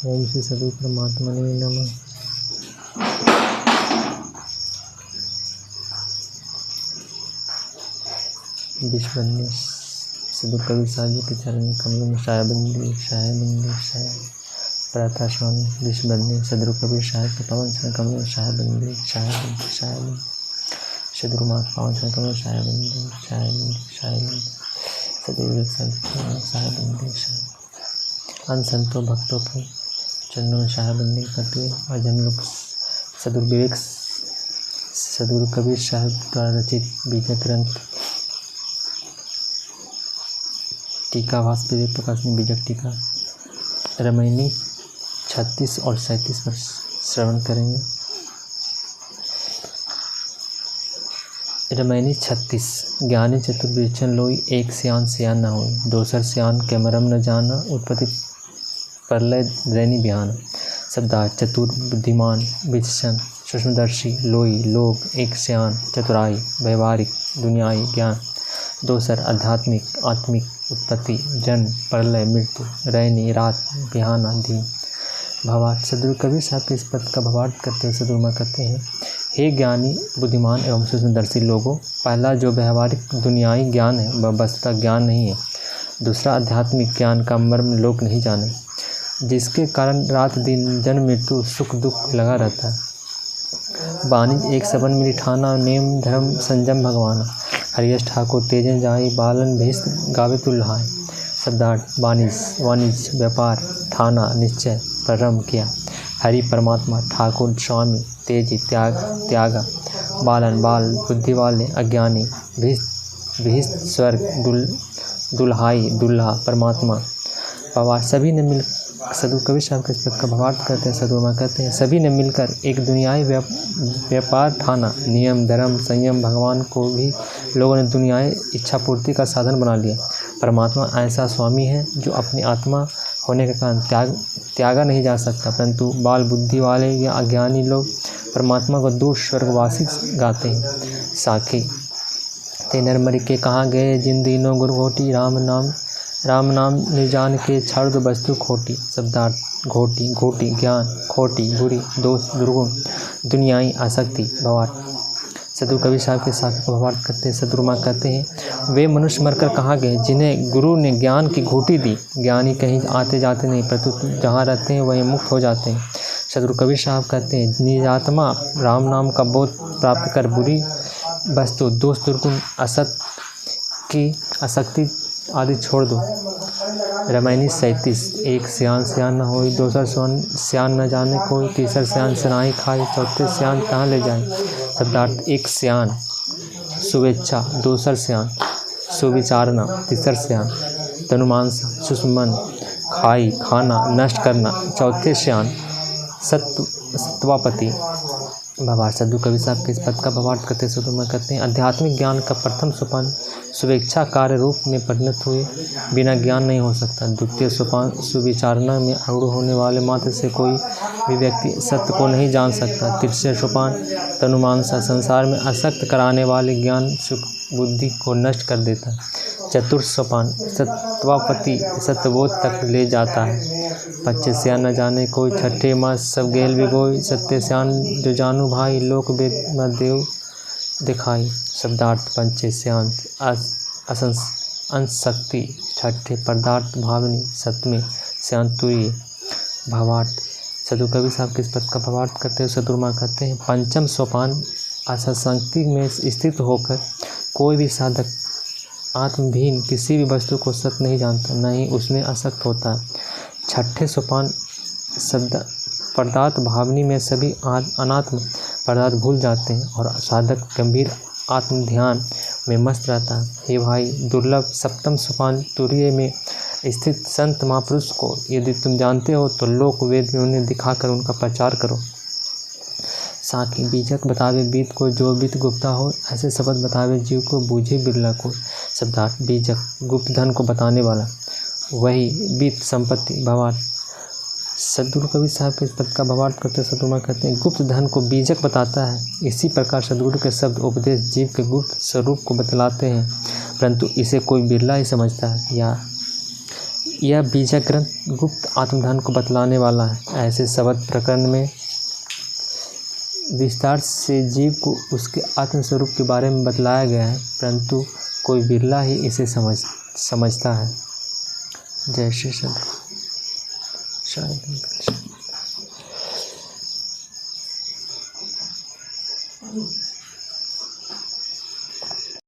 ओम श्री सदगुरु परमात्मा ने नमः। विश्वन्य सदगुरु कबीर साहब जी के चरण कमलों में शायबंदी शाय प्रातः स्वामी विश्वन्य सदगुरु कबीर साहब के पवन चरण कमलों में शायबंदी सदगुरु माँ पावन चरण कमलों में शायबंदी सदगुरु शायबंदी अन संतों भक्तों के चरणों में शायबंदी करते हुए आज हम लोग सदगुरु कबीर साहब द्वारा रचित बीजा ग्रंथ टीका भास्कर विवेक प्रकाशनी बीजक टीका रामायणी 36 और 37 पर श्रवण करेंगे। रामायणी 36 ज्ञानी चतुर्विचन लोई एक सियान न होई दोसर सियान के मरम न जाना उत्पत्ति प्रलय दैनी बिहान शब्दार्थ चतुर बुद्धिमान विचक्षण सूक्ष्मदर्शी लोई लोग एक सियान चतुराई व्यवहारिक दुनियाई ज्ञान दोसर आध्यात्मिक आत्मिक उत्पत्ति जन्म प्रलय मृत्यु रैनी रात बिहाना दिन भावार्थ सदगुरु कबीर साहब के इस पद का भावार्थ करते हुए सदगुरु माँ कहते हैं, हे ज्ञानी बुद्धिमान एवं सूक्ष्मदर्शी लोगों, पहला जो व्यवहारिक दुनियाई ज्ञान है वह वस्तुतः ज्ञान नहीं है। दूसरा आध्यात्मिक ज्ञान का मर्म लोग नहीं जाने, जिसके कारण रात दिन जन्म मृत्यु सुख दुख लगा रहता है। वाणिज एक सबन मिली ठाना नेम धर्म संजम भगवान हरियश ठाकुर तेजन जाई बालन भेष गावे तुल्हाय शब्दार्थ वाणिज व्यापार ठाना निश्चय प्रारंभ किया हरि परमात्मा ठाकुर स्वामी तेजी त्यागा बालन बाल बुद्धि वाले अज्ञानी भीष स्वर्ग दुल्हाई दुल्हा परमात्मा बाबा सभी ने मिल सदगुरु कबीर साहब के पद का भावार्थ करते हैं। सदगुरु माँ कहते हैं, सभी ने मिलकर एक दुनियाई व्यापार ठाना नियम धर्म संयम भगवान को भी लोगों ने दुनियाई इच्छा पूर्ति का साधन बना लिया। परमात्मा ऐसा स्वामी है जो अपनी आत्मा होने के कारण त्यागा नहीं जा सकता, परंतु बाल बुद्धि वाले या अज्ञानी लोग परमात्मा को दूर स्वर्गवासी गाते हैं। साखी ते नरमरी के कहाँ गए जिन दिनों गुरघोटी राम नाम निर्जान के छाड़ दो वस्तु खोटी शब्दार्थ घोटी ज्ञान खोटी बुरी दोष दुर्गुण दुनियाई आसक्ति भवार्थ सदगुरु कबीर साहब के साथ को भावार्थ करते हैं। सदगुरु माँ कहते हैं, वे मनुष्य मरकर कहाँ गए जिन्हें गुरु ने ज्ञान की घूटी दी। ज्ञानी कहीं आते जाते नहीं, परंतु जहाँ रहते हैं वहीं मुक्त हो जाते हैं। सदगुरु कबीर साहब कहते हैं, निजात्मा राम नाम का बोध प्राप्त कर बुरी वस्तु दोष दुर्गुण असत की आसक्ति आदि छोड़ दो। रामायणी 37 एक सियान न होई दोसर सियान न जाने कोई तीसर सियान सनाही खाई चौथे सियान कहाँ ले जाए शब्दार्थ एक सियान शुभेच्छा दोसर सियान सुविचारना तीसर सियान तनुमांसा सुषमन खाई खाना नष्ट करना चौथे सियान सत्वापति भावार्थ सदगुरु कबीर साहब के इस पद का भावार्थ करते सदगुरु माँ कहते हैं, आध्यात्मिक ज्ञान का प्रथम सोपान शुभेच्छा कार्य रूप में परिणत हुए बिना ज्ञान नहीं हो सकता। द्वितीय सोपान सुविचारना में अरूढ़ होने वाले मात्र से कोई भी व्यक्ति सत्य को नहीं जान सकता। तृतीय सोपान तनुमांसा संसार में आसक्त कराने वाले ज्ञान सुख बुद्धि को नष्ट कर देता है। चतुर्थ सोपान सत्वापति सत्यबोध तक ले जाता है। पच्चे सियान न जाने कोई छठे मास सब गेल बिगोई सत्य सियान जो जानू भाई लोक वेद में देव दिखाई शब्दार्थ पंचे सियान अंशक्ति छठे पदार्थ भावनी सतमें सियान तुरीय भावार्थ सदगुरु कबीर साहब के इस पद का भावार्थ करते हुए सदगुरु माँ कहते हैं, पंचम सोपान आसक्ति में स्थित होकर कोई भी साधक आत्महीन किसी भी वस्तु को सत्य नहीं जानता, न ही उसमें आसक्त होता है। छठे सोपान शब्द पदार्थ भावनी में सभी अनात्म पदार्थ भूल जाते हैं और साधक गंभीर आत्म ध्यान में मस्त रहता है। हे भाई दुर्लभ सप्तम सोपान तुरीय में स्थित संत महापुरुष को यदि तुम जानते हो तो लोक वेद में उन्हें दिखाकर उनका प्रचार करो। साखी बीजक बतावे बीत को जो बीत गुप्ता हो ऐसे शब्द बतावे जीव को बूझे बिरला को शब्दार्थ बीजक गुप्त धन को बताने वाला वही बीत संपत्ति भावार्थ सदगुरु कबीर साहब के इस पद का भावार्थ करते सदगुरु माँ कहते हैं, गुप्त धन को बीजक बताता है। इसी प्रकार सदगुरु के शब्द उपदेश जीव के गुप्त स्वरूप को बतलाते हैं, परंतु इसे कोई बिरला ही समझता है या यह बीजा ग्रंथ गुप्त आत्मध्यान को बतलाने वाला है। ऐसे शब्द प्रकरण में विस्तार से जीव को उसके आत्मस्वरूप के बारे में बतलाया गया है, परंतु कोई बिरला ही इसे समझता है। जय श्री सद्गुरु। शायद